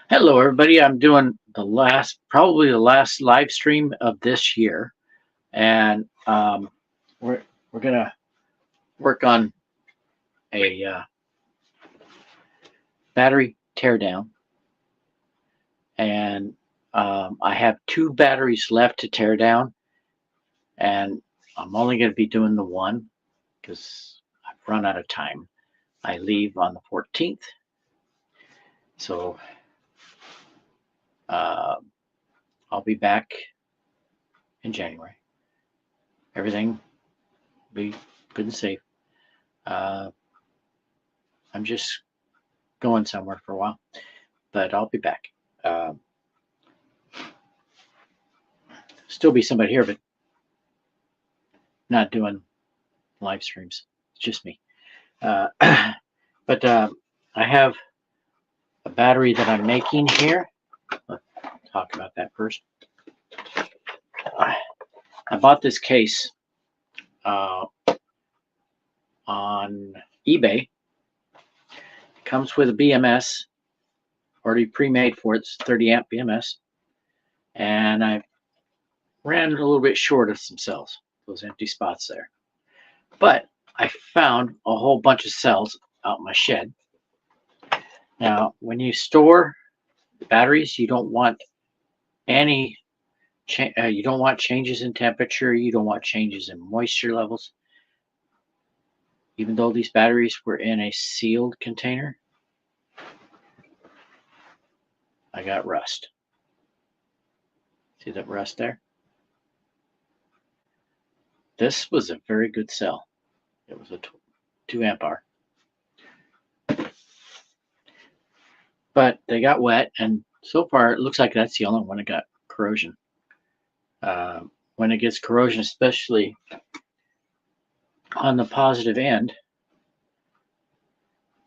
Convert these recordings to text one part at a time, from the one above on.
Hello, everybody. I'm doing probably the last live stream of this year, and we're we're gonna work on a battery teardown, and I have two batteries left to tear down, and I'm only going to be doing the one because I've run out of time. I leave on the 14th, so uh, I'll be back in January. Everything will be good and safe. Uh, I'm just going somewhere for a while, but I'll be back. Uh, Still be somebody here, but not doing live streams. It's just me. Uh, but I have a battery that I'm making here. Let's talk about that first. I bought this case on eBay. It comes with a BMS already pre-made for it. It's 30 amp BMS, and I ran a little bit short of some cells, those empty spots there. But I found a whole bunch of cells out in my shed. Now, when you store batteries, you don't want any you don't want changes in temperature, you don't want changes in moisture levels. Even though these batteries were in a sealed container, I got rust. See that rust there? This was a very good cell. It was a 2 amp hour. But they got wet, and so far it looks like that's the only one that got corrosion. When it gets corrosion, especially on the positive end,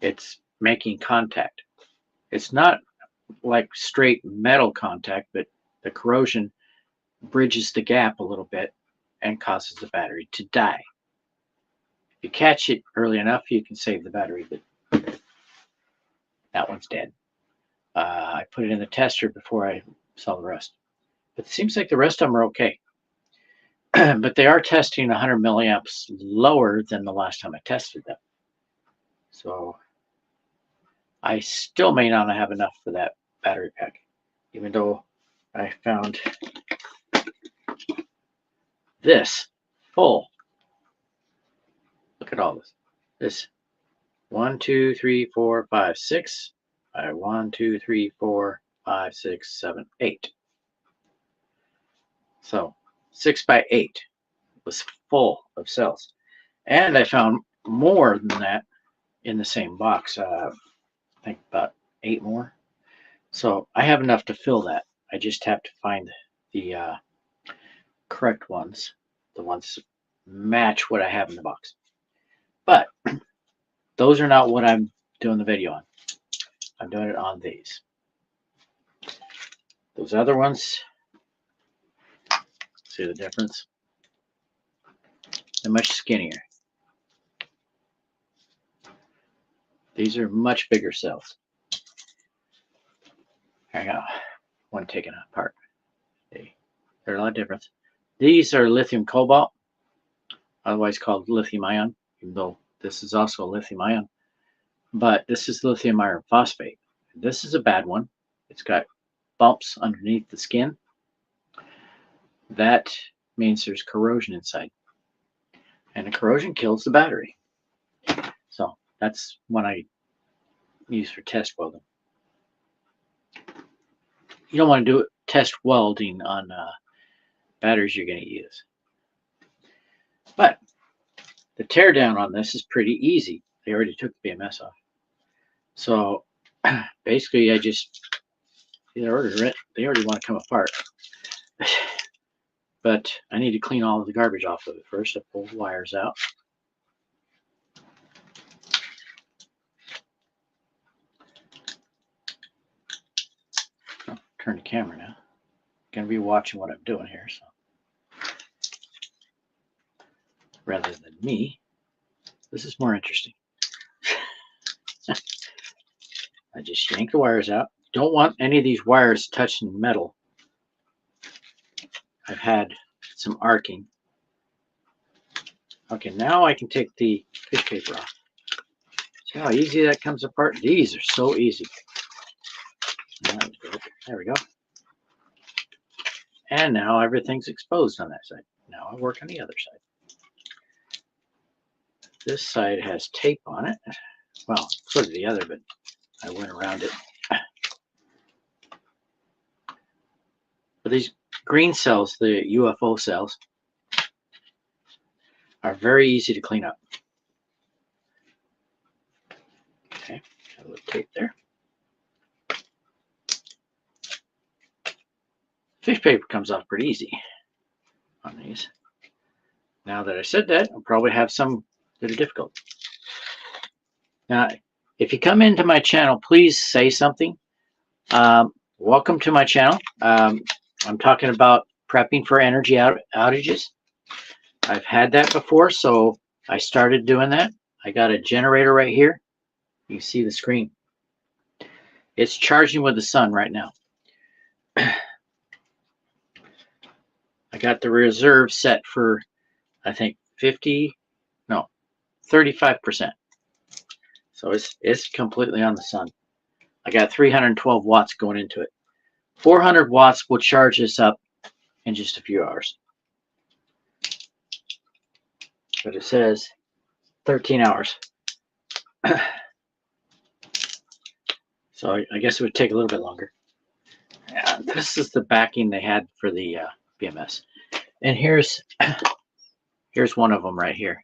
it's making contact. It's not like straight metal contact, but the corrosion bridges the gap a little bit and causes the battery to die. If you catch it early enough, you can save the battery, but that one's dead. I put it in the tester before I saw the rest. But it seems like the rest of them are okay. But they are testing 100 milliamps lower than the last time I tested them. So I still may not have enough for that battery pack, even though I found this full. Look at all this. This 1, 2, 3, 4, 5, 6 by 1, 2, 3, 4, 5, 6, 7, 8. So 6 by 8 was full of cells. And I found more than that in the same box. I think about 8 more. So I have enough to fill that. I just have to find the correct ones, the ones that match what I have in the box. But those are not what I'm doing the video on. I'm doing it on these. Those other ones, see the difference? They're much skinnier. These are much bigger cells. I got one taken apart. They're a lot different. These are lithium cobalt, otherwise called lithium ion, even though this is also a lithium ion. But this is lithium iron phosphate. This is a bad one. It's got bumps underneath the skin. That means there's corrosion inside. And the corrosion kills the battery. So that's one I use for test welding. You don't want to do test welding on batteries you're going to use. But the teardown on this is pretty easy. They already took the BMS off. So basically I just order it. They already want to come apart. But I need to clean all of the garbage off of it first. I pull the wires out. Turn the camera now. Going to be watching what I'm doing here, so rather than me, this is more interesting. I just yank the wires out. Don't want any of these wires touching metal. I've had some arcing. Okay, now I can take the fish paper off. See how easy that comes apart? These are so easy. There we go. And now everything's exposed on that side. Now I work on the other side. This side has tape on it. Well, so did the other, but I went around it. But these green cells, the UFO cells, are very easy to clean up. Okay, got a little tape there. Fish paper comes off pretty easy on these. Now that I said that, I'll probably have some that are difficult. Now, if you come into my channel, please say something. Welcome to my channel. I'm talking about prepping for energy outages. I've had that before, so I started doing that. I got a generator right here. You can see the screen. It's charging with the sun right now. I got the reserve set for, I think, 35%. So it's completely on the sun. I got 312 watts going into it. 400 watts will charge this up in just a few hours. But it says 13 hours. So I guess it would take a little bit longer. And this is the backing they had for the BMS. And here's one of them right here.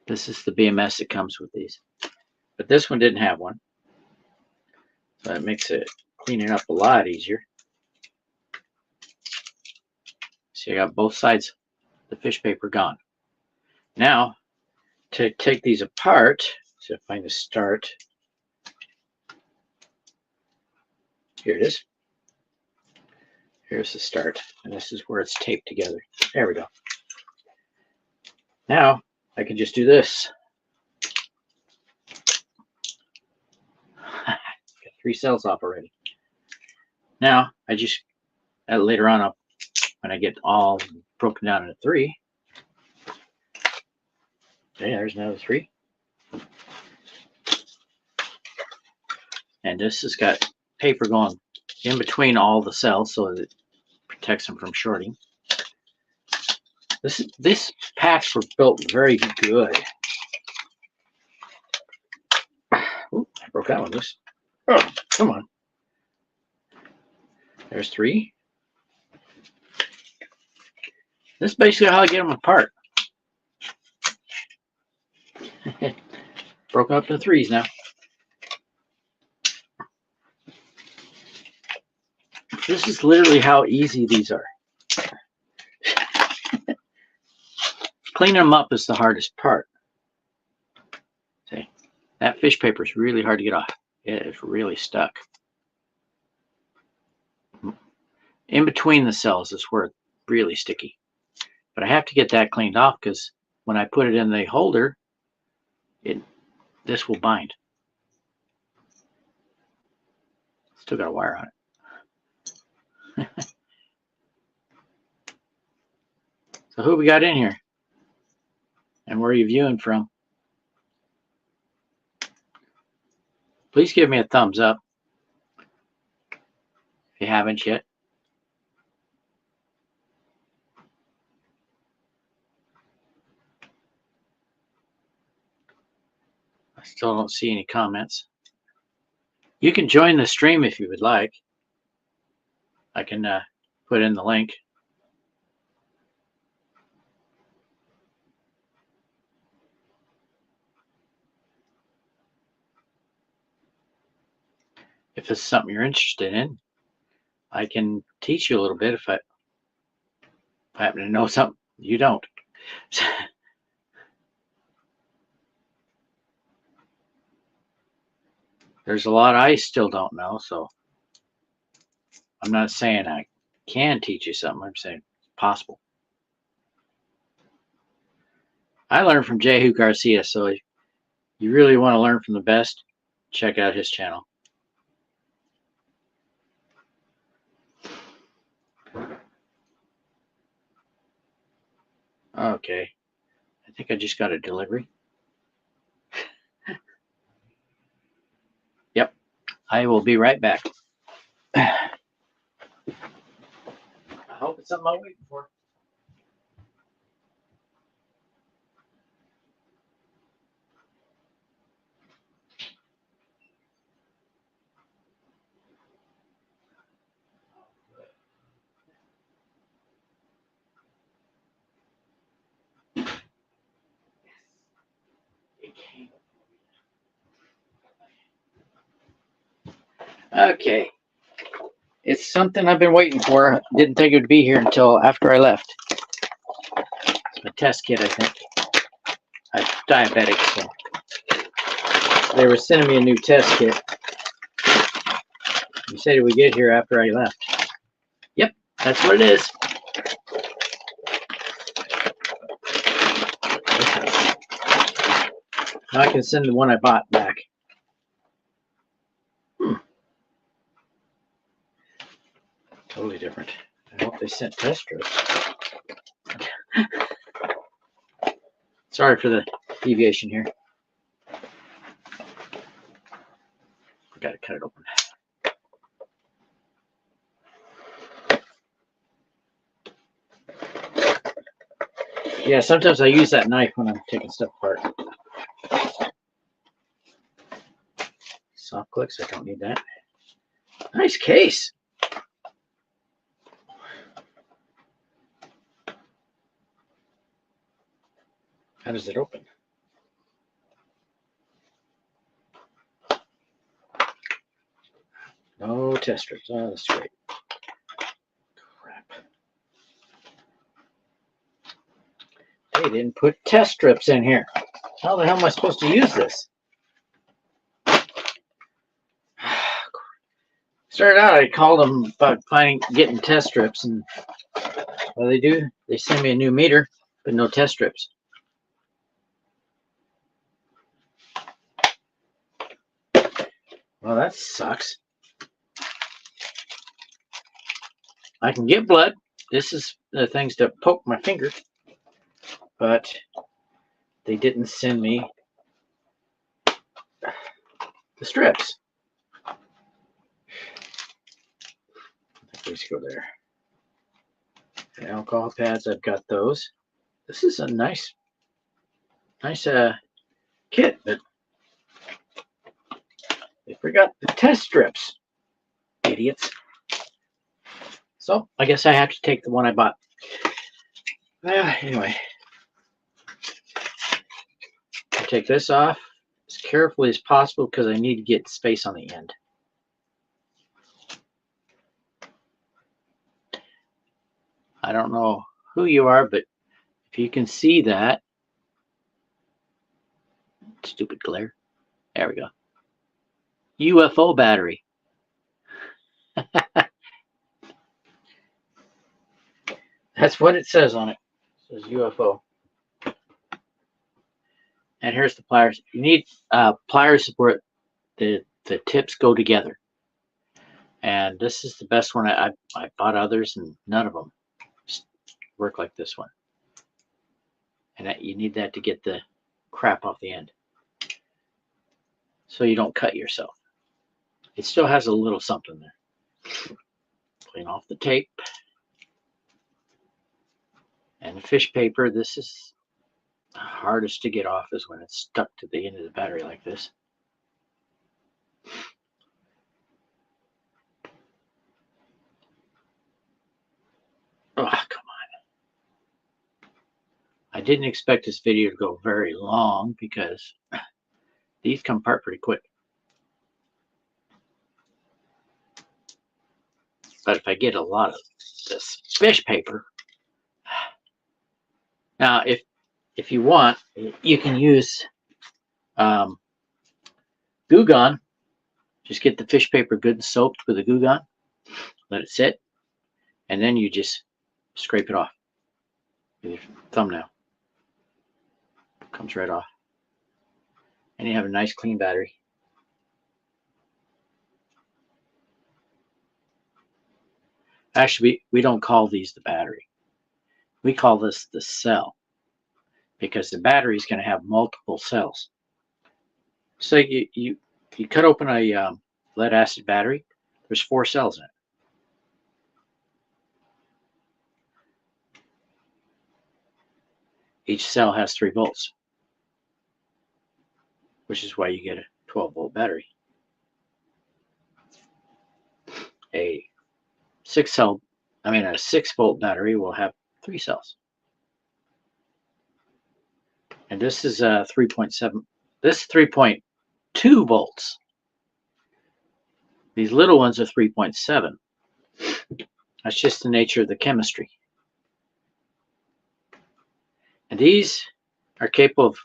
This is the BMS that comes with these. But this one didn't have one. So it makes it cleaning up a lot easier. See, I got both sides, the fish paper gone. Now, to take these apart, so find the start. Here it is. Here's the start, and this is where it's taped together. There we go. Now, I can just do this. Got 3 cells off already. Now, I just, later on, when I get all broken down into 3, okay, there's another 3. And this has got paper going in between all the cells so that it protects them from shorting. This packs were built very good. Ooh, I broke that one loose. Oh, come on. There's 3. This is basically how I get them apart. Broken up to 3s now. This is literally how easy these are. Cleaning them up is the hardest part. See, that fish paper is really hard to get off. It is really stuck. In between the cells is where it's really sticky. But I have to get that cleaned off because when I put it in the holder, this will bind. Still got a wire on it. So who we got in here? And where are you viewing from? Please give me a thumbs up if you haven't yet. I still don't see any comments. You can join the stream if you would like. I can put in the link. If this is something you're interested in, I can teach you a little bit if I happen to know something you don't. There's a lot I still don't know, so I'm not saying I can teach you something. I'm saying it's possible. I learned from Jehu Garcia, so if you really want to learn from the best, check out his channel. Okay, I think I just got a delivery. Yep, I will be right back. I hope it's something I'm waiting for. Okay, it's something I've been waiting for. Didn't think it would be here until after I left. It's my test kit, I think. I'm diabetic, so they were sending me a new test kit. You said it would get here after I left. Yep, that's what it is. Now I can send the one I bought back. Totally different. I hope they sent test strips. Sorry for the deviation here. I gotta cut it open. Yeah, sometimes I use that knife when I'm taking stuff apart. Soft clicks, I don't need that. Nice case. How does it open? No test strips. Oh, that's great. Crap. They didn't put test strips in here. How the hell am I supposed to use this? Started out, I called them about getting test strips, and what do they do? They send me a new meter, but no test strips. Well, that sucks. I can get blood. This is the things to poke my finger, but they didn't send me the strips. I think we should go there. The alcohol pads, I've got those. This is a nice kit, but they forgot the test strips. Idiots. So I guess I have to take the one I bought. Anyway, I'll take this off as carefully as possible because I need to get space on the end. I don't know who you are, but if you can see that, stupid glare. There we go. UFO battery. That's what it says on it. It says UFO. And here's the pliers. You need pliers where the tips go together. And this is the best one. I bought others and none of them work like this one. And you need that to get the crap off the end, so you don't cut yourself. It still has a little something there. Clean off the tape. And the fish paper, this is the hardest to get off, is when it's stuck to the end of the battery like this. Oh, come on. I didn't expect this video to go very long because these come apart pretty quick. But if I get a lot of this fish paper, now if you want, you can use Goo Gone. Just get the fish paper good and soaked with a Goo Gone, let it sit, and then you just scrape it off with your thumbnail. Comes right off. And you have a nice clean battery. Actually, we don't call these the battery. We call this the cell, because the battery is going to have multiple cells. So you cut open a lead acid battery. There's 4 cells in it. Each cell has 3 volts, which is why you get a 12-volt battery. A 6-volt battery will have 3 cells. And this is 3.7. This is 3.2 volts. These little ones are 3.7. That's just the nature of the chemistry. And these are capable of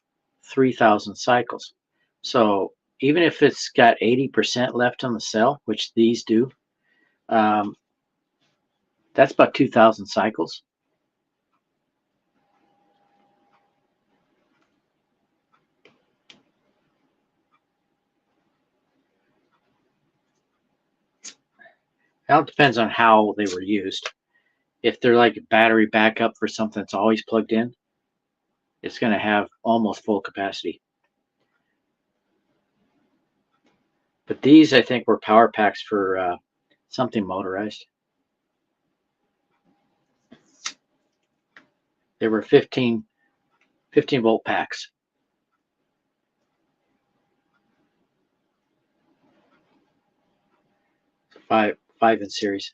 3,000 cycles. So even if it's got 80% left on the cell, which these do, that's about 2,000 cycles. Now it depends on how they were used. If they're like a battery backup for something that's always plugged in, it's going to have almost full capacity. But these, I think, were power packs for something motorized. They were 15-volt packs. 5 in series.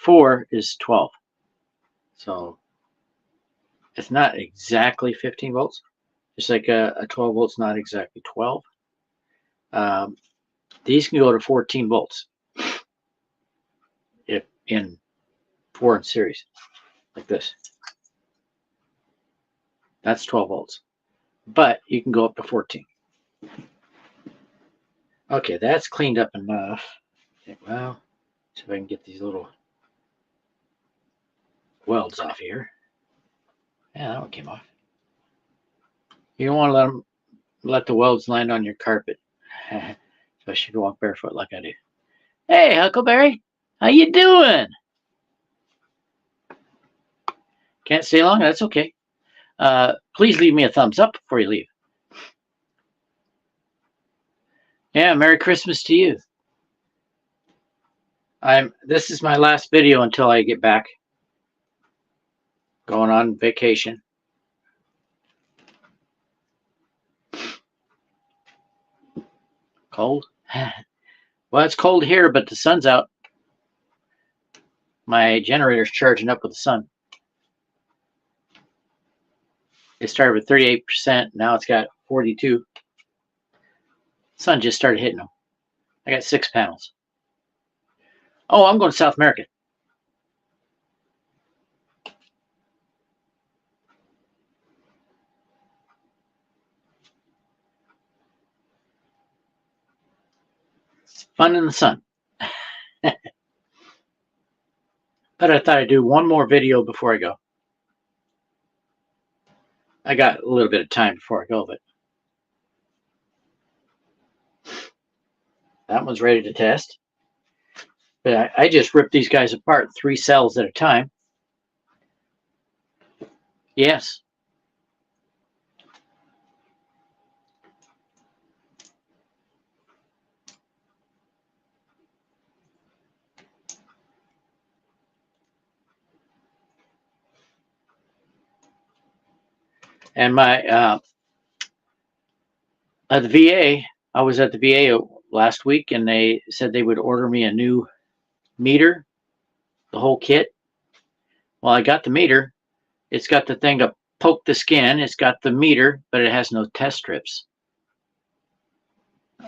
4 is 12. So it's not exactly 15 volts. Just like a 12 volts, not exactly 12. These can go to 14 volts if in 4 in series, like this. That's 12 volts. But you can go up to 14. Okay, that's cleaned up enough. Okay, well, see if I can get these little welds off here. Yeah, that one came off. You don't want to let the welds land on your carpet, especially if you walk barefoot like I do. Hey, Huckleberry, how you doing? Can't stay long? That's okay. Please leave me a thumbs up before you leave. Yeah, Merry Christmas to you. This is my last video until I get back. Going on vacation. Cold? Well, it's cold here, but the sun's out. My generator's charging up with the sun. It started with 38%. Now it's got 42%. Sun just started hitting them. I got 6 panels. Oh, I'm going to South America. Fun in the sun. But I thought I'd do one more video before I go. I got a little bit of time before I go, but that one's ready to test. But I just ripped these guys apart 3 cells at a time. Yes. And my at the VA, I was at the VA last week, and they said they would order me a new meter, the whole kit. Well, I got the meter. It's got the thing to poke the skin. It's got the meter, but it has no test strips.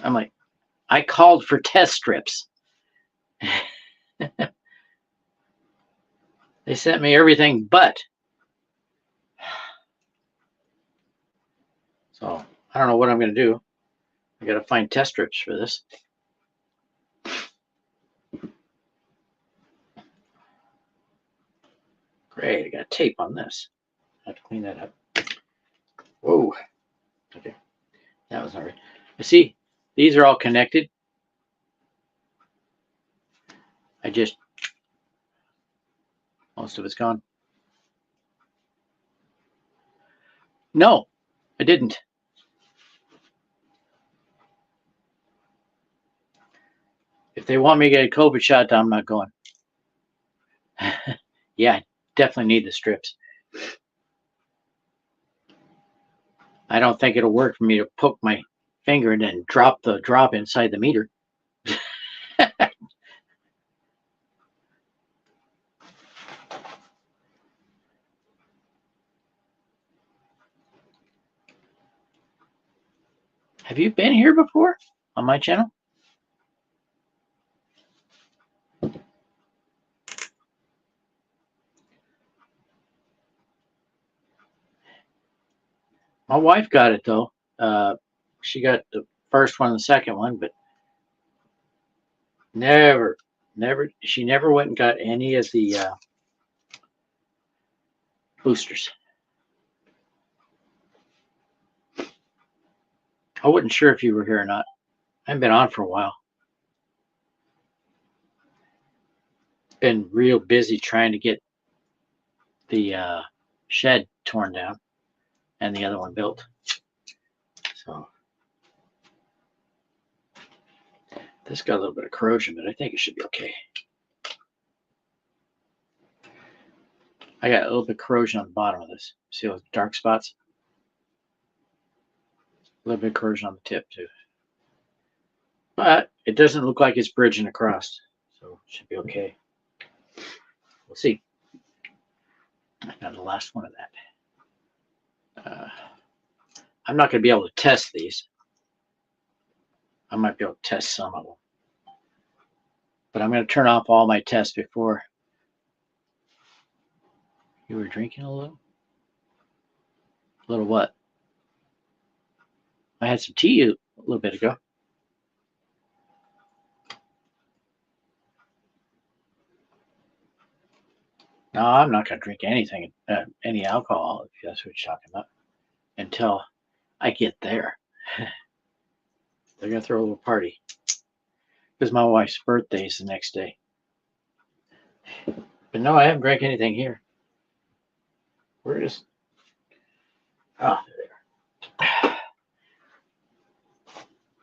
I'm like, I called for test strips. They sent me everything but. So I don't know what I'm going to do. I got to find test strips for this. Great, I got tape on this. I have to clean that up. Whoa. Okay, that was not right. You see, these are all connected. I just Most of it's gone. No, I didn't. If they want me to get a COVID shot, I'm not going. Yeah, I definitely need the strips. I don't think it'll work for me to poke my finger and then drop the drop inside the meter. Have you been here before on my channel? My wife got it though. She got the first one and the second one, but she never went and got any of the boosters. I wasn't sure if you were here or not. I haven't been on for a while. Been real busy trying to get the shed torn down and the other one built. So this got a little bit of corrosion, but I think it should be okay. I got a little bit of corrosion on the bottom of this. See those dark spots? A little bit of corrosion on the tip too. But it doesn't look like it's bridging across, so it should be okay. We'll see. Now the last one of that. I'm not going to be able to test these. I might be able to test some of them. But I'm going to turn off all my tests before. You were drinking a little? A little what? I had some tea a little bit ago. No, I'm not going to drink anything, any alcohol, if that's what you're talking about, until I get there. They're going to throw a little party. Because my wife's birthday is the next day. But no, I haven't drank anything here. Where is... Oh, there.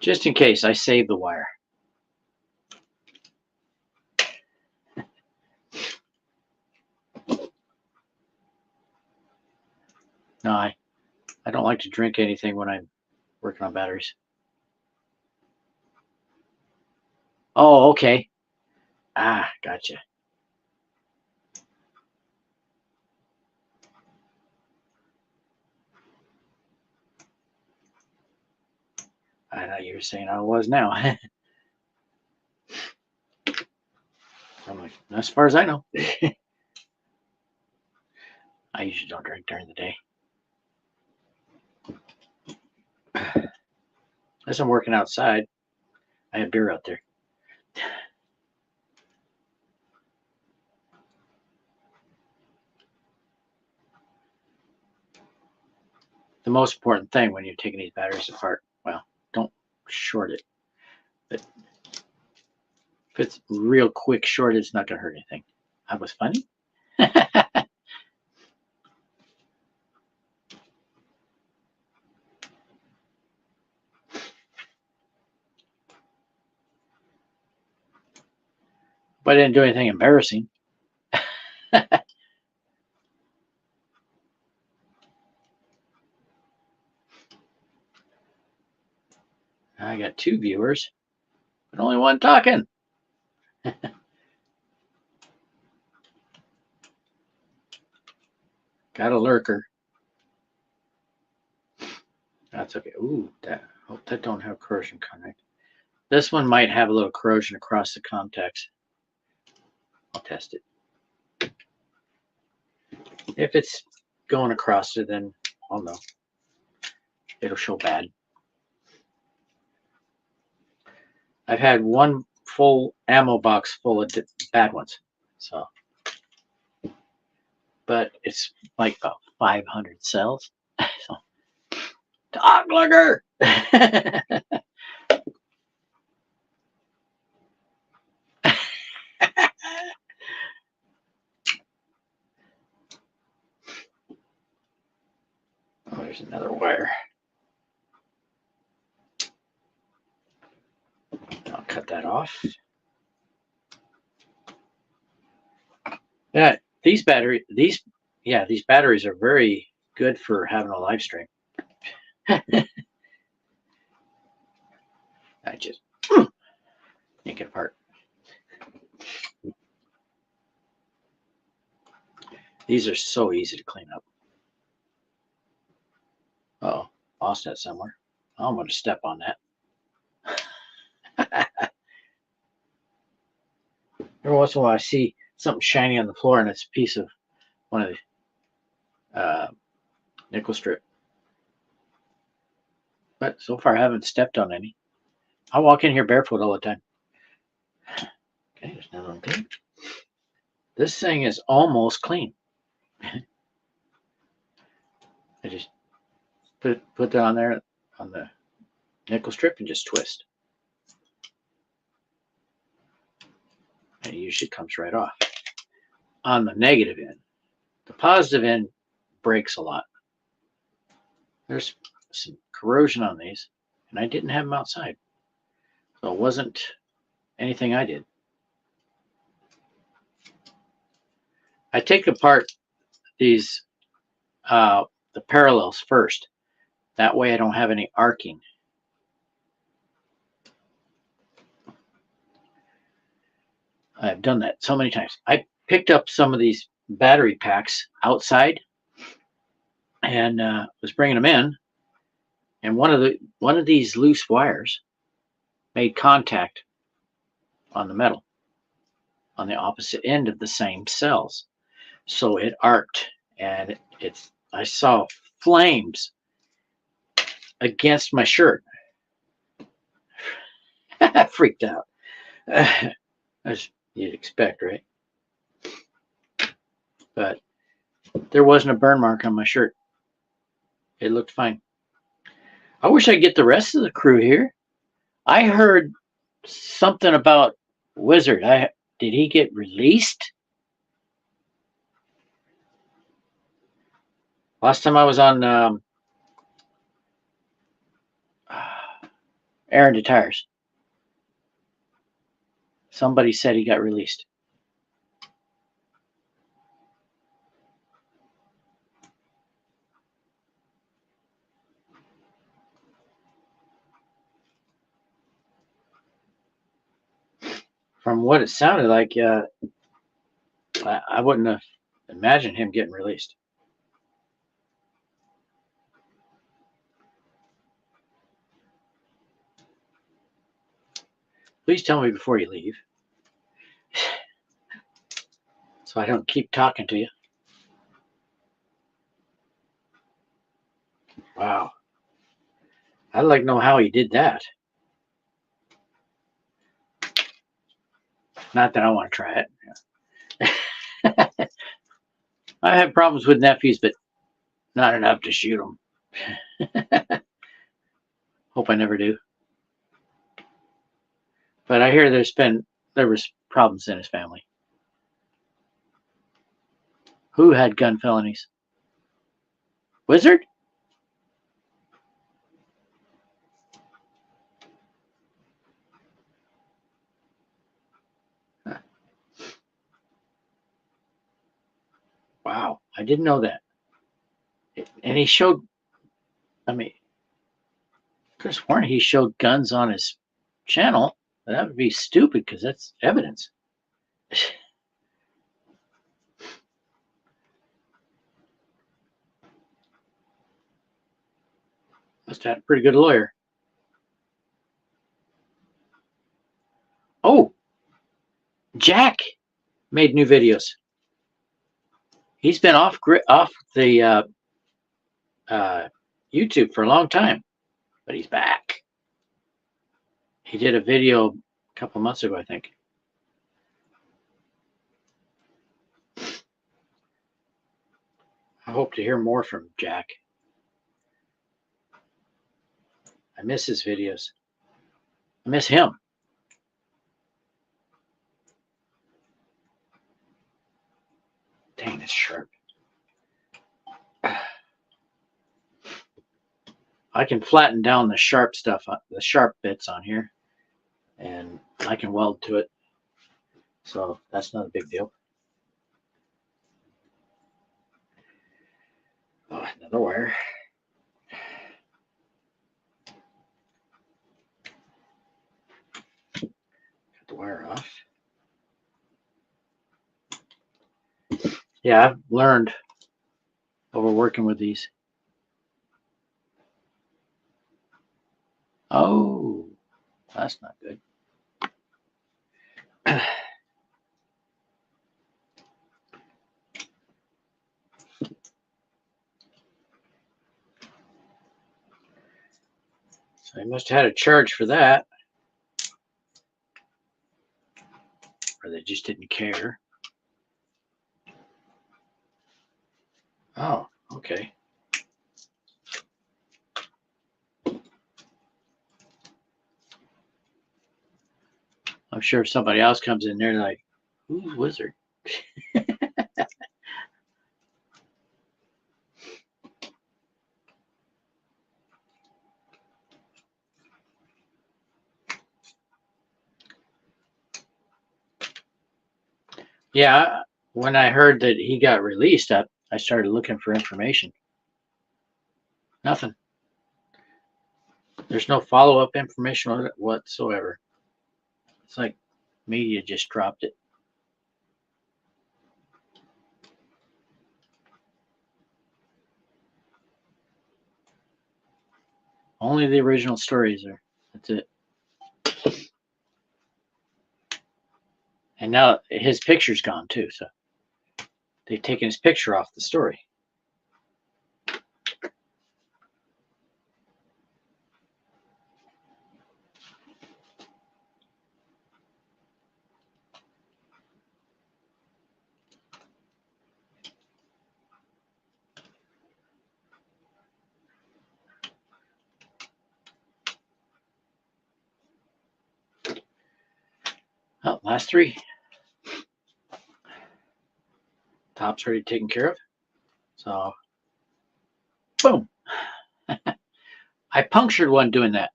Just in case, I saved the wire. No, I don't like to drink anything when I'm working on batteries. Oh, okay. Ah, gotcha. I know you were saying I was now. I'm like, as far as I know. I usually don't drink during the day. Unless I'm working outside. I have beer out there. The most important thing when you're taking these batteries apart, well, don't short it. But if it's real quick short, it's not going to hurt anything. I was funny. But I didn't do anything embarrassing. I got 2 viewers, but only 1 talking. Got a lurker. That's okay. Ooh, hope that don't have corrosion connect. This one might have a little corrosion across the contacts. I'll test it. If it's going across it, then I'll know. It'll show bad. I've had 1 full ammo box full of bad ones. So, but it's like about 500 cells. So, dog lurker. There's another wire. I'll cut that off. Yeah, these batteries are very good for having a live stream. I just yank it apart. These are so easy to clean up. Uh-oh, lost that somewhere. I'm going to step on that. Every once in a while I see something shiny on the floor and it's a piece of one of the nickel strip. But so far I haven't stepped on any. I walk in here barefoot all the time. Okay, there's another one clean. This thing is almost clean. I just put that on there on the nickel strip and just twist. And it usually comes right off. On the negative end. The positive end breaks a lot. There's some corrosion on these, and I didn't have them outside. So it wasn't anything I did. I take apart these the parallels first. That way I don't have any arcing. I've done that so many times. I picked up some of these battery packs outside and was bringing them in, and one of these loose wires made contact on the metal on the opposite end of the same cells. So it arced, and I saw flames against my shirt. I freaked out. As you'd expect, right? But there wasn't a burn mark on my shirt. It looked fine. I wish I could get the rest of the crew here. I heard something about Wizard. Did he get released? Last time I was on Aaron to Tires, somebody said he got released. From what it sounded like, I wouldn't have imagined him getting released. Please tell me before you leave, so I don't keep talking to you. Wow. I'd like to know how he did that. Not that I want to try it. I have problems with nephews, but not enough to shoot them. Hope I never do. But I hear there was problems in his family. Who had gun felonies? Wizard? Huh. Wow, I didn't know that. And he showed, I mean, could have sworn he showed guns on his channel. That would be stupid because that's evidence. Must have had a pretty good lawyer. Oh, Jack made new videos. He's been off the YouTube for a long time, but he's back. He did a video a couple months ago, I think. I hope to hear more from Jack. I miss his videos. I miss him. Dang, that's sharp. I can flatten down the sharp stuff, the sharp bits on here, and I can weld to it. So that's not a big deal. Oh, another wire. Cut the wire off. Yeah, I've learned over working with these. Oh, that's not good. So they must have had a charge for that. Or they just didn't care. Oh, okay. I'm sure if somebody else comes in there, like, who's Wizard? Yeah, when I heard that he got released, I started looking for information. Nothing. There's no follow-up information on it whatsoever. It's like media just dropped it. Only the original stories are. That's it. And now his picture's gone too, so they've taken his picture off the story. Oh, last three. Top's already taken care of. So, boom. I punctured one doing that.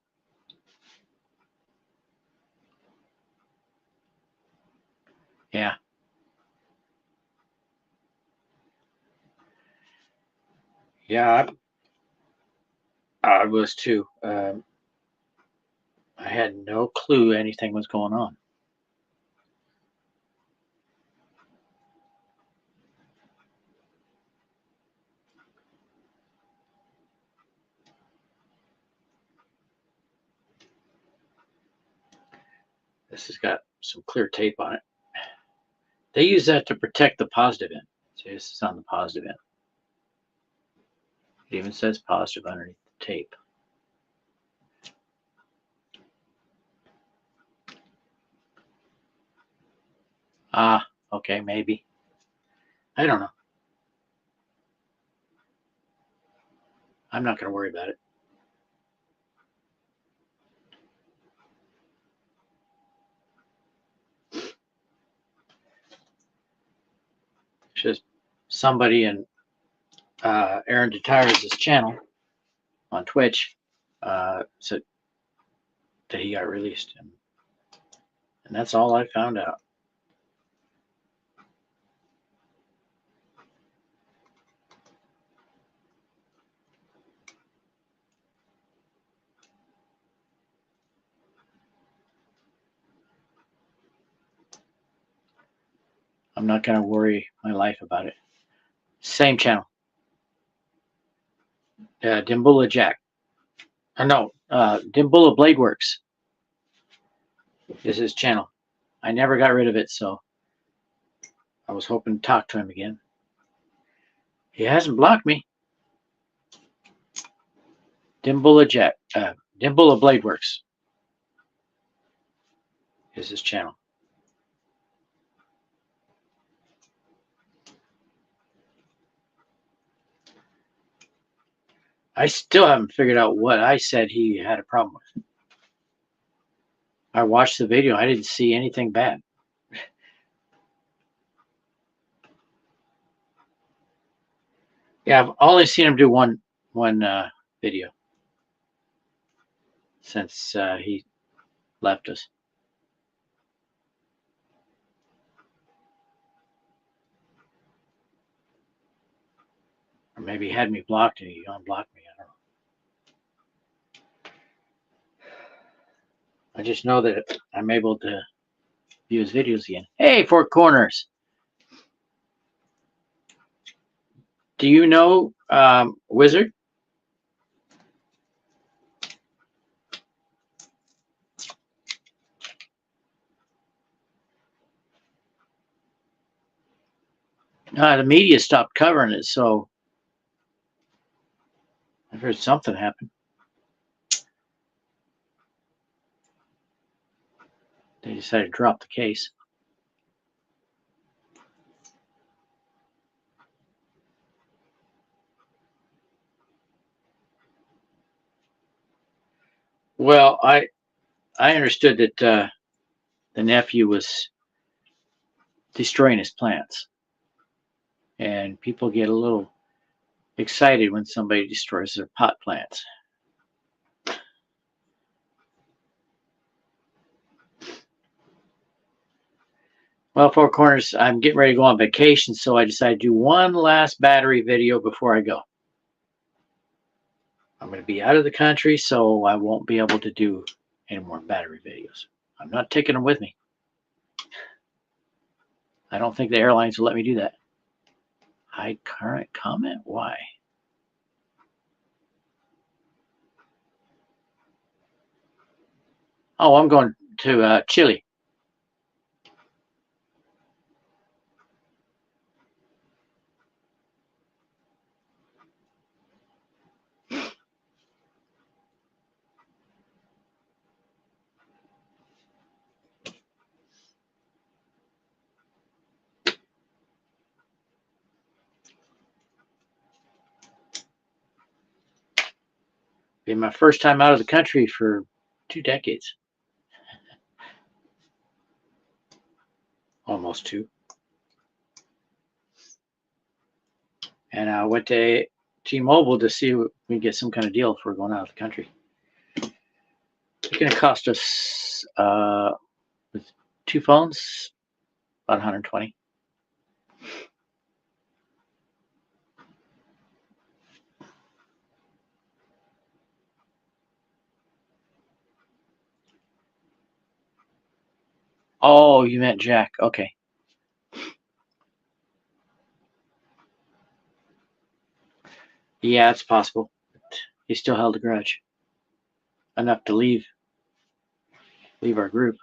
Yeah. Yeah, I was too. I had no clue anything was going on. This has got some clear tape on it. They use that to protect the positive end. See, this is on the positive end. It even says positive underneath the tape. Ah, okay, maybe. I don't know. I'm not going to worry about it. It's just somebody in Aaron DeTires' channel on Twitch said that he got released. And that's all I found out. I'm not going to worry my life about it. Same channel. Dimbula Jack. No, Dimbula Blade Works is his channel. I never got rid of it, so I was hoping to talk to him again. He hasn't blocked me. Dimbula Jack. Dimbula Blade Works is his channel. I still haven't figured out what I said he had a problem with. I watched the video. I didn't see anything bad. Yeah, I've only seen him do one video. since he left us. Or maybe he had me blocked and he unblocked me. I don't know. I just know that I'm able to view his videos again. Hey, Four Corners. Do you know Wizard? The media stopped covering it, so I've heard something happened. They decided to drop the case. Well, I understood that the nephew was destroying his plants, and people get a little excited when somebody destroys their pot plants. Well, Four Corners, I'm getting ready to go on vacation, so I decided to do one last battery video before I go. I'm going to be out of the country, so I won't be able to do any more battery videos. I'm not taking them with me. I don't think the airlines will let me do that. Hide current comment? Why? Oh, I'm going to Chile. Be my first time out of the country for 2 decades. Almost 2. And I went to T-Mobile to see if we can get some kind of deal for going out of the country. It's going to cost us, with 2 phones, about 120. Oh, you meant Jack. Okay. Yeah, it's possible. He still held a grudge. Enough to leave our group.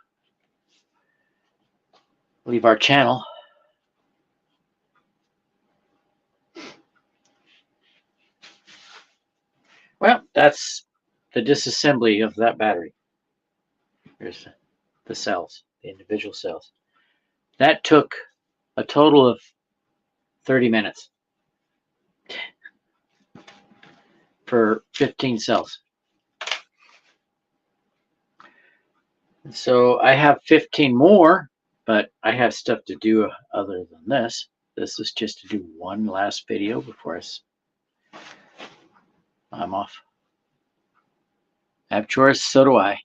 Leave our channel. Well, that's the disassembly of that battery. Here's the cells, the individual cells. That took a total of 30 minutes for 15 cells. So I have 15 more, but I have stuff to do other than this. This is just to do one last video before I'm off. I have chores, so do I.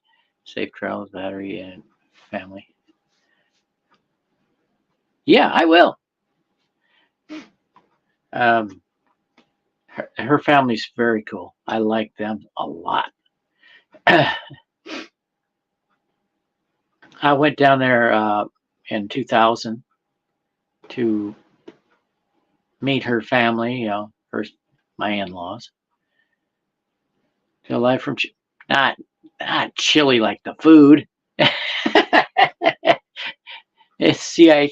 Safe travels, battery, and family. Yeah, I will. Her family's very cool. I like them a lot. I went down there in 2000 to meet her family, my in-laws. Live from not chili like the food. It's Chile.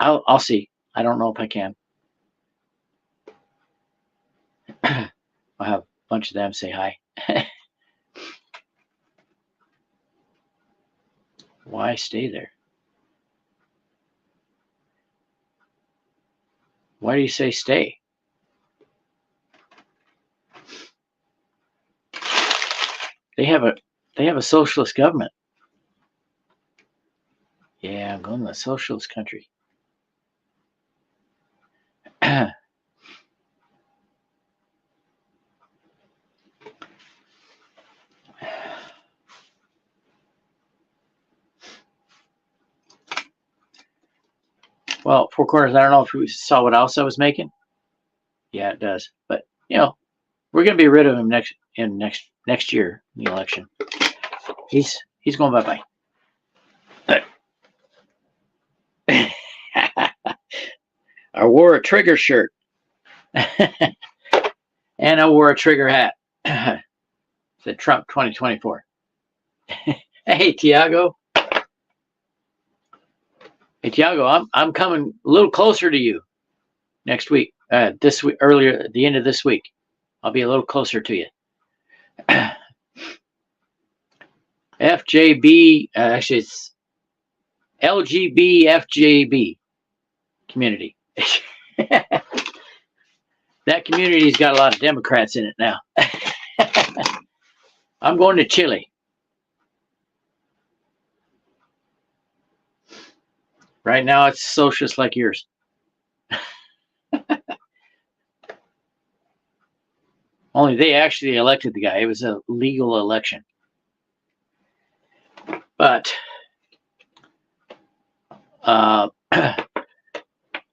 I'll see. I don't know if I can. I'll have a bunch of them say hi. Why stay there? Why do you say stay? They have a socialist government. Yeah, I'm going to a socialist country. Well, Four Corners, I don't know if you saw what else I was making. Yeah, it does. But, you know, we're going to be rid of him next year in the election. He's going bye-bye. I wore a trigger shirt. And I wore a trigger hat. Said Trump 2024. Hey, Tiago. Hey, Tiago, I'm coming a little closer to you next week. This week, earlier, at the end of this week. I'll be a little closer to you. FJB, actually, it's LGBFJB community. That community's got a lot of Democrats in it now. I'm going to Chile. Right now, it's socialist like yours. Only they actually elected the guy. It was a legal election. But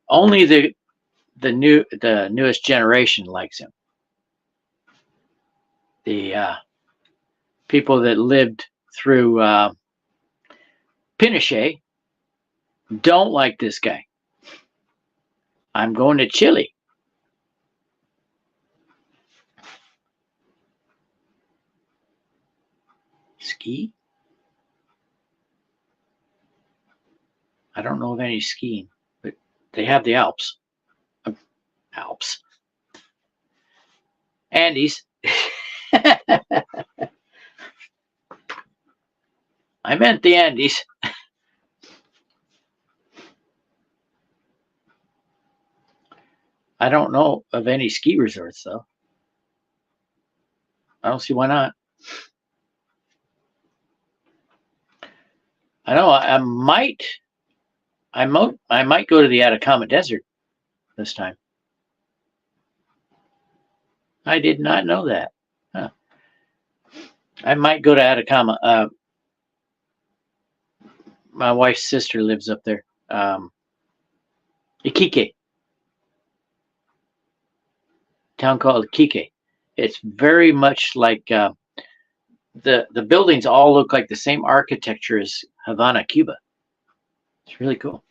only the newest generation likes him. The people that lived through Pinochet don't like this guy. I'm going to Chile. Ski? I don't know of any skiing, but they have the Alps. Alps. Andes. I meant the Andes. I don't know of any ski resorts, though. I don't see why not. I know I might go to the Atacama Desert this time. I did not know that. Huh. I might go to Atacama. My wife's sister lives up there. Iquique. Town called Iquique. It's very much like the buildings all look like the same architecture as Havana, Cuba. It's really cool.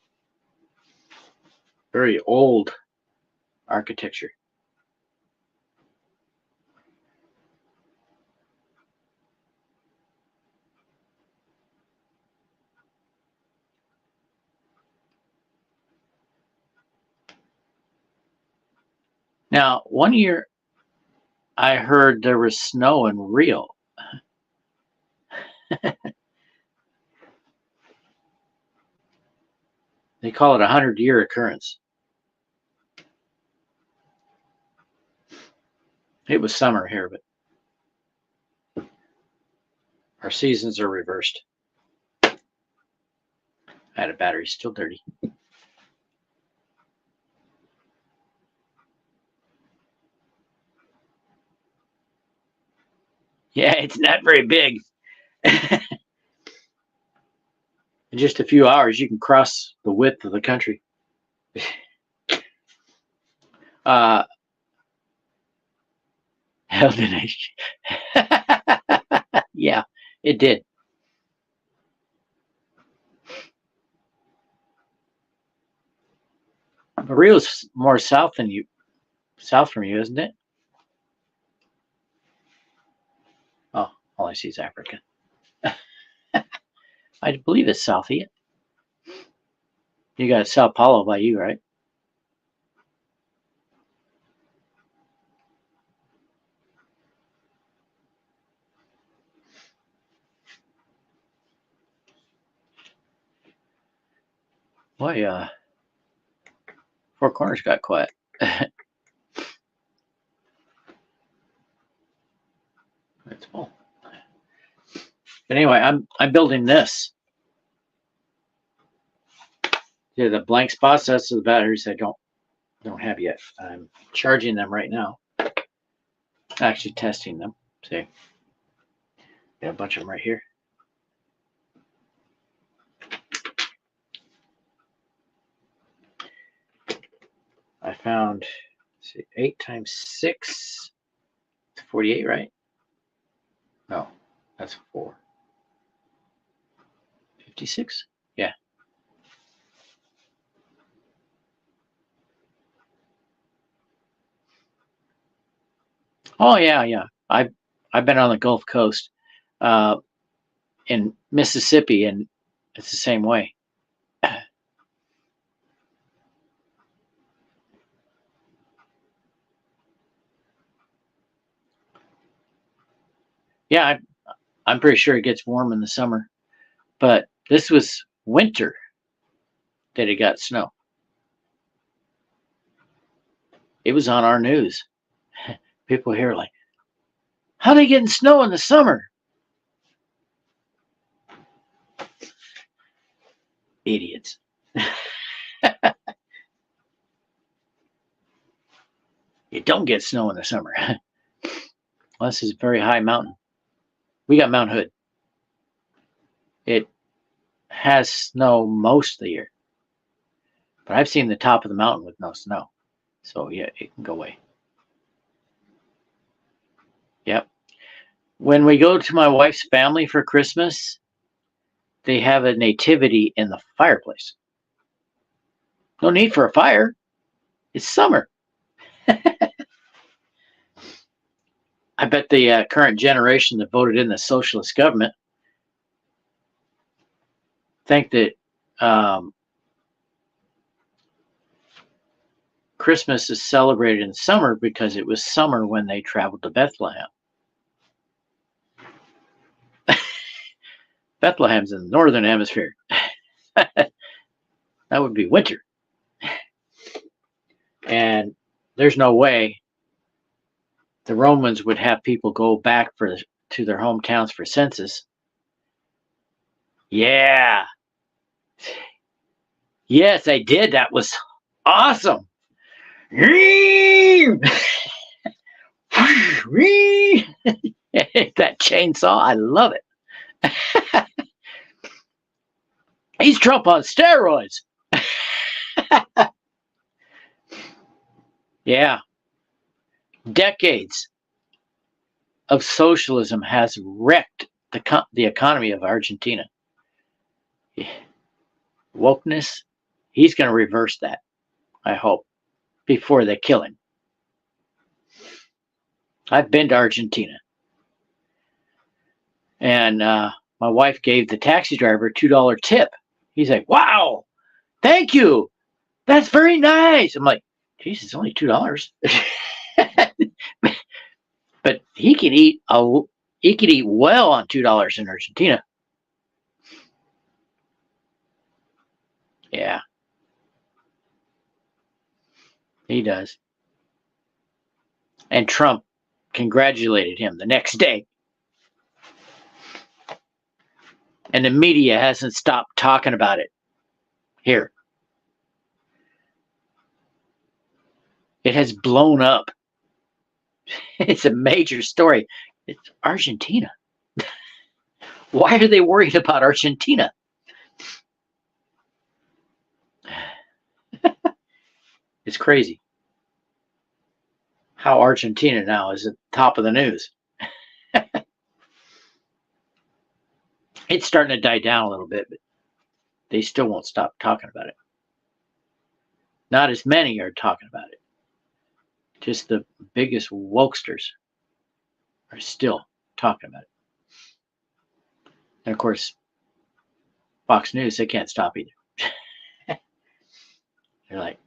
Very old architecture. Now, one year I heard there was snow in Rio. They call it a 100-year occurrence. It was summer here, but our seasons are reversed. I had a battery still dirty. Yeah, it's not very big. In just a few hours, you can cross the width of the country. Hell did I? Yeah, it did. But Rio's more south from you, isn't it? Oh, all I see is Africa. I believe it's south of you. You got Sao Paulo by you, right? Boy, Four Corners got quiet. It's full. But anyway, I'm building this. Yeah, the blank spots, that's the batteries I don't have yet. I'm charging them right now. Actually testing them. See. Got a bunch of them right here. I found, let's see, 8 times 6, it's 48, right? No, that's 4. 56? Yeah. Oh, yeah, yeah. I've been on the Gulf Coast, uh, in Mississippi, and it's the same way. Yeah, I'm pretty sure it gets warm in the summer, but this was winter that it got snow. It was on our news. People here are like, how are they getting snow in the summer? Idiots. You don't get snow in the summer. Unless it's a very high mountain. We got Mount Hood. It has snow most of the year. But I've seen the top of the mountain with no snow. So yeah, it can go away. Yep. When we go to my wife's family for Christmas, they have a nativity in the fireplace. No need for a fire. It's summer. I bet the current generation that voted in the socialist government think that um, Christmas is celebrated in summer because it was summer when they traveled to Bethlehem. Bethlehem's in the northern hemisphere. That would be winter. And there's no way the Romans would have people go back to their hometowns for census. Yeah. Yes, I did. That was awesome. That chainsaw, I love it. He's Trump on steroids. Yeah. Decades of socialism has wrecked the economy of Argentina. Wokeness, he's going to reverse that, I hope, before they kill him. I've been to Argentina. And my wife gave the taxi driver a $2 tip. He's like, wow, thank you. That's very nice. I'm like, geez, it's only $2. But he can eat well on $2 in Argentina. Yeah, he does. And Trump congratulated him the next day. And the media hasn't stopped talking about it here. It has blown up. It's a major story. It's Argentina. Why are they worried about Argentina? It's crazy how Argentina now is at the top of the news. It's starting to die down a little bit, but they still won't stop talking about it. Not as many are talking about it. Just the biggest wokesters are still talking about it. And of course, Fox News, they can't stop either. They're like,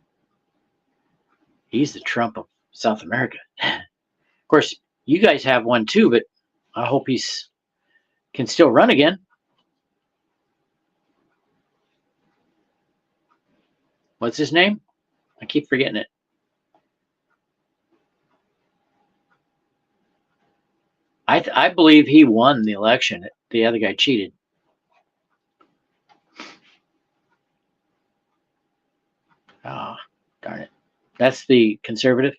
he's the Trump of South America. Of course, you guys have one too, but I hope he's can still run again. What's his name? I keep forgetting it. I believe he won the election. The other guy cheated. Ah, oh, darn it. That's the conservative.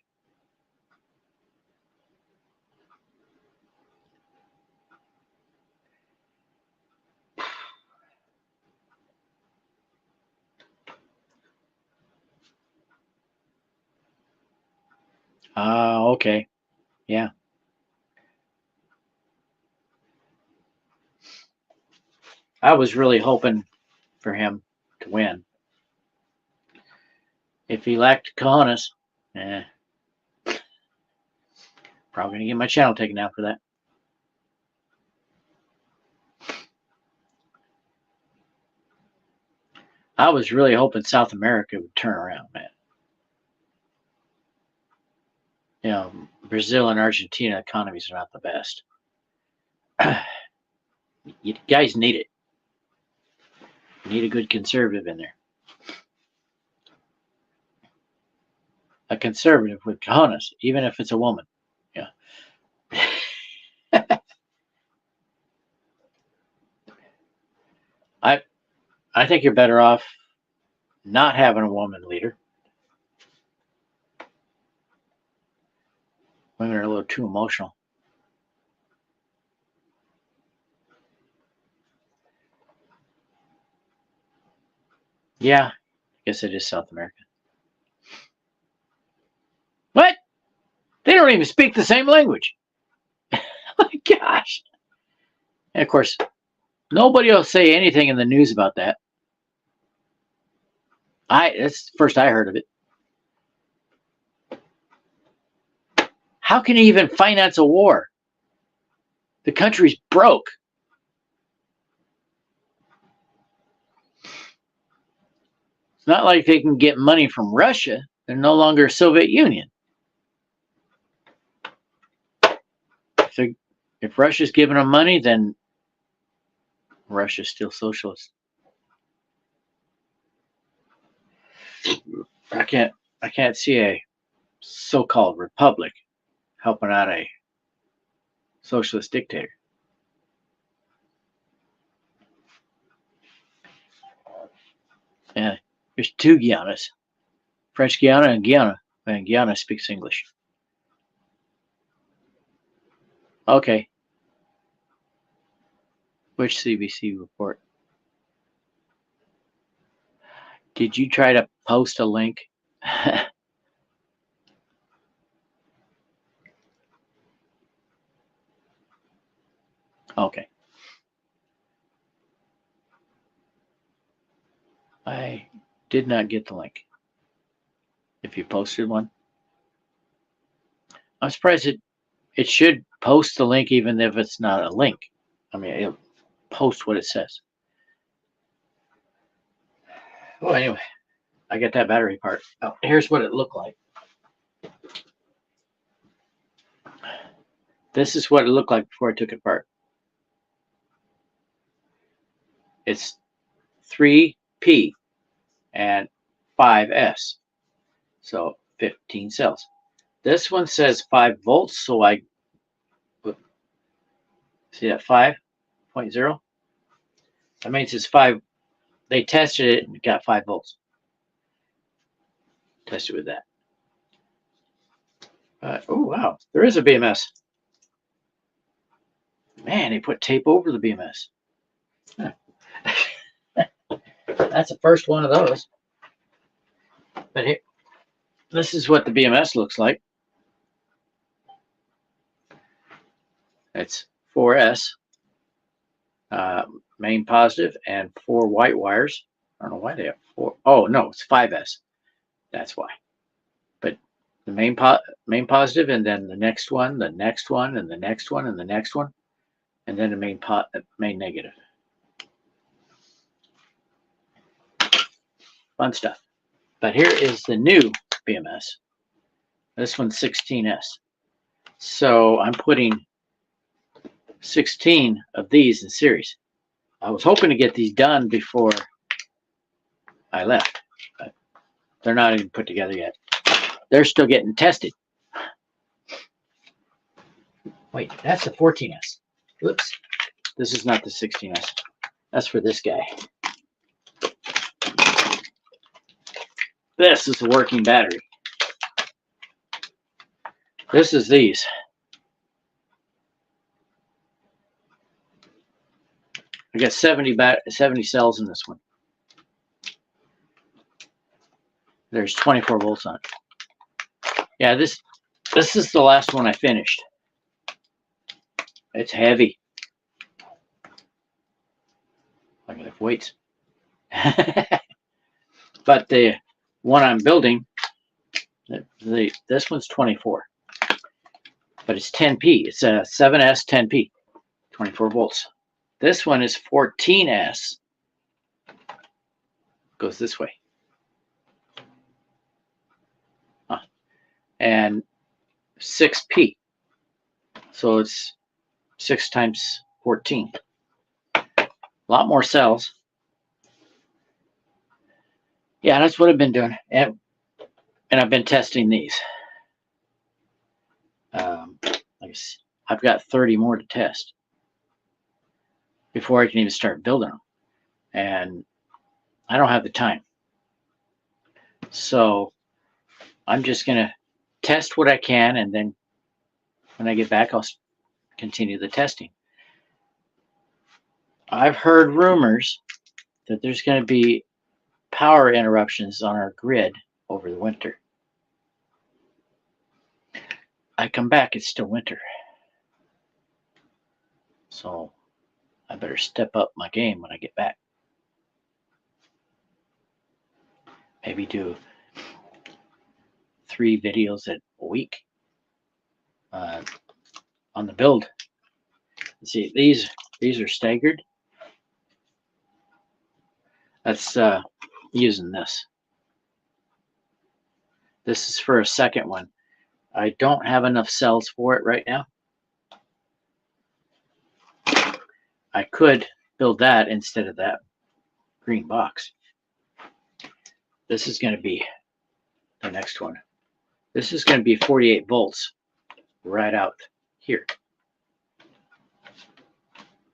Okay. Yeah. I was really hoping for him to win. If he lacked cojones, eh, probably gonna get my channel taken down for that. I was really hoping South America would turn around, man. You know, Brazil and Argentina economies are not the best. You guys need it. You need a good conservative in there. A conservative with cojones, even if it's a woman. Yeah. I think you're better off not having a woman leader. Women are a little too emotional. Yeah, I guess it is South America. What? They don't even speak the same language. Oh my gosh. And of course, nobody will say anything in the news about that. That's the first I heard of it. How can he even finance a war? The country's broke. It's not like they can get money from Russia. They're no longer a Soviet Union. If Russia's giving them money, then Russia's still socialist. I can't see a so-called republic helping out a socialist dictator. Yeah, there's two Guianas, French Guiana and Guyana, and Guyana speaks English. Okay. Which CBC report? Did you try to post a link? Okay. I did not get the link. If you posted one, I'm surprised it should post the link even if it's not a link. I mean, it'll post what it says. Well, anyway, I got that battery part. Oh, here's what it looked like. This is what it looked like before I took it apart. It's 3P and 5S, so 15 cells. This one says 5 volts, so I see that 5.0. That means it's 5. They tested it and got 5 volts. Tested with that. Oh wow, there is a BMS. Man, they put tape over the BMS. Huh. That's the first one of those. But here, this is what the BMS looks like. It's 4S, main positive, and 4 white wires. I don't know why they have 4. Oh no, it's 5S. That's why. But the main positive, and then the next one, the next one, and the next one, and the next one, and then the main negative. Fun stuff. But here is the new BMS. This one's 16S. So I'm putting 16 of these in series. I was hoping to get these done before I left, but they're not even put together yet. They're still getting tested. Wait, that's the 14S. Whoops. This is not the 16S. That's for this guy. This is the working battery. This is these. I got 70 cells in this one. There's 24 volts on it. Yeah, this This is the last one I finished. It's heavy. I gotta lift weights. But the one I'm building, this one's 24, but it's 10p. It's a 7S 10p, 24 volts. This one is 14S. Goes this way. And 6p. So it's 6 times 14. A lot more cells. Yeah, that's what I've been doing. And I've been testing these. I've got 30 more to test before I can even start building them. And I don't have the time. So I'm just going to test what I can, and then when I get back, I'll continue the testing. I've heard rumors that there's going to be power interruptions on our grid over the winter. I come back, it's still winter. So I better step up my game when I get back. Maybe do 3 videos a week on the build. See, these are staggered. That's using this. This is for a second one. I don't have enough cells for it right now. I could build that instead of that green box. This is going to be the next one. This is going to be 48 volts right out here.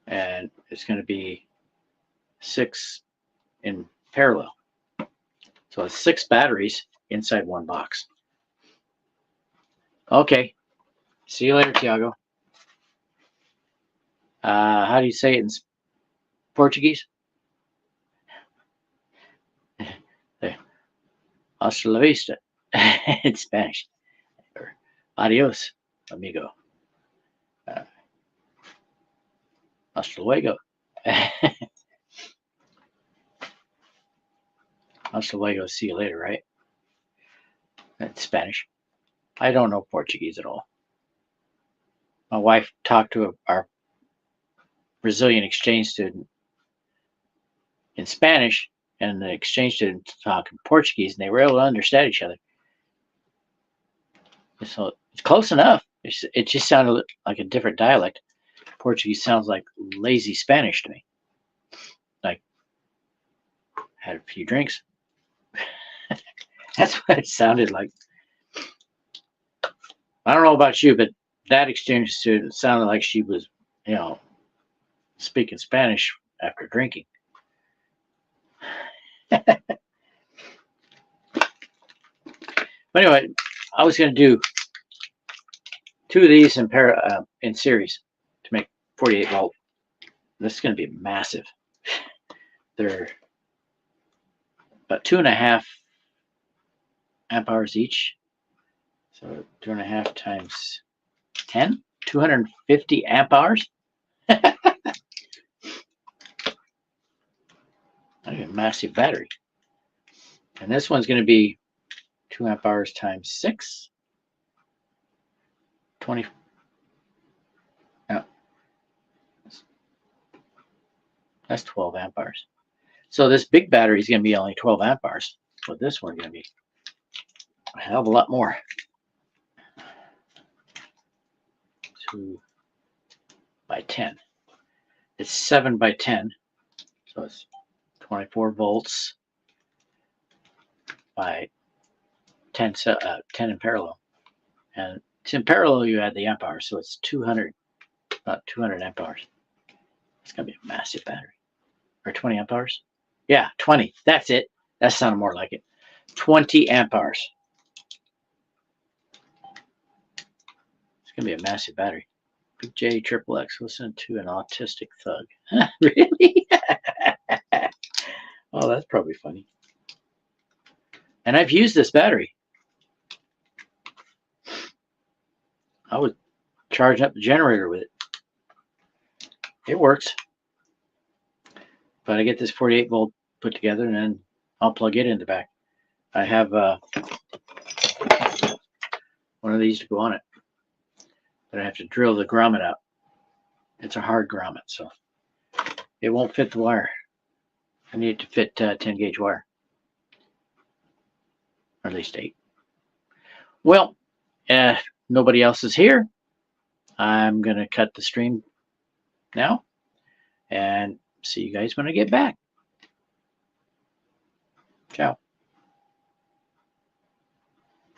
And it's going to be 6 in parallel. So it's 6 batteries inside one box. Okay. See you later, Tiago. How do you say it in Portuguese? Hasta la vista. In Spanish. Or adios, amigo. Hasta luego. Hasta luego, see you later, right? That's Spanish. I don't know Portuguese at all. My wife talked to our Brazilian exchange student in Spanish, and the exchange student talked in Portuguese, and they were able to understand each other. So it's close enough. It just sounded like a different dialect. Portuguese sounds like lazy Spanish to me. Like, had a few drinks. That's what it sounded like. I don't know about you, but that exchange student sounded like she was, speaking Spanish after drinking. But anyway, I was going to do 2 of these in series to make 48 volt. This is going to be massive. They're about 2.5 amp hours each. So 2.5 times 10, 250 amp hours. That's a massive battery. And this one's going to be 2 amp hours times 6. 20. No, that's 12 amp hours. So this big battery is going to be only 12 amp hours. But this one's going to be a hell of a lot more. 2 by 10. It's 7 by 10. So it's 24 volts by 10 in parallel. And it's in parallel, you add the amp hours, so it's 200, about 200 amp hours. It's going to be a massive battery. Or 20 amp hours? Yeah, 20. That's it. That sounded more like it. 20 amp hours. It's going to be a massive battery. Big J Triple X, listen to an autistic thug. Really? Oh, that's probably funny. And I've used this battery. I was charging up the generator with it. It works. But I get this 48 volt put together, and then I'll plug it in the back. I have one of these to go on it, but I have to drill the grommet out. It's a hard grommet, so it won't fit the wire. I need it to fit 10 gauge wire, or at least 8. Well, nobody else is here. I'm going to cut the stream now and see you guys when I get back. Ciao.